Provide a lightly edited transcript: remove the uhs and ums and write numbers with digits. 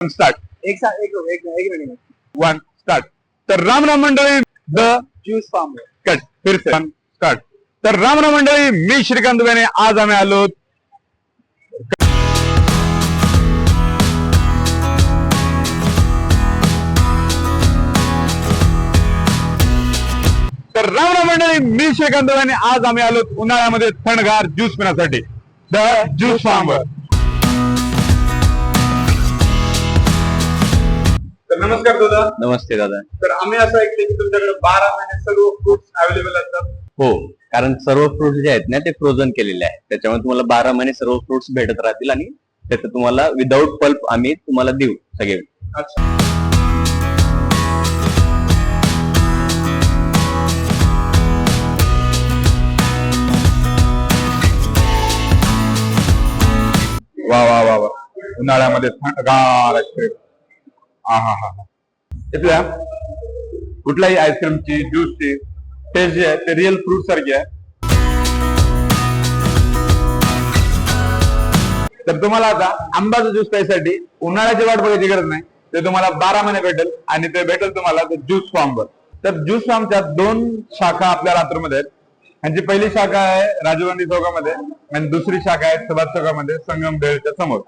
Start एक एक minute one start. तर राम राम मंडळी, द ज्यूस फार्म कट फिर से स्टार्ट. तर राम राम मंडळी, मी श्रीकांत बेने. आज आम्ही आलो तर राम राम मंडळी, मी श्रीकांत बेने. आज आम्ही आलो उन्हाळ्यामध्ये थंडगार ज्यूस पिण्यासाठी द ज्यूस फार्म. तर नमस्कार दादा. नमस्ते दादा. तर आम्ही असं ऐकलं की तुमच्याकडे 12 महिने सर्व फ्रुट्स अवेलेबल असतात. हो, कारण सर्व फ्रुट्स जे आहेत ना ते फ्रोझन केलेले आहेत, त्याच्यामुळे तुम्हाला 12 महिने सर्व फ्रुट्स भेटत राहतील आणि त्याचं तुम्हाला विदाऊट पल्प आम्ही तुम्हाला देऊ सगळे. अच्छा. वा वा वा वा, उन्हाळ्यामध्ये थंडगार आईस्क्रीम. हा हा हा. इथल्या कुठल्याही आईस्क्रीमची ज्यूसची टेस्ट जी आहे ते रिअल फ्रूट सारखी आहे. तर तुम्हाला आता आंब्याचा ज्यूस प्यायसाठी उन्हाळ्याची वाट बघायची गरज नाही. ते तुम्हाला 12 महिने भेटेल आणि ते भेटेल तुम्हाला ज्यूस फार्मवर. तर ज्यूस फार्मच्या 2 शाखा आपल्या लातूरमध्ये आहेत. यांची पहिली शाखा आहे राजीव गांधी चौकामध्ये आणि दुसरी शाखा आहे सुभाष चौकामध्ये संगम भेळच्या समोर.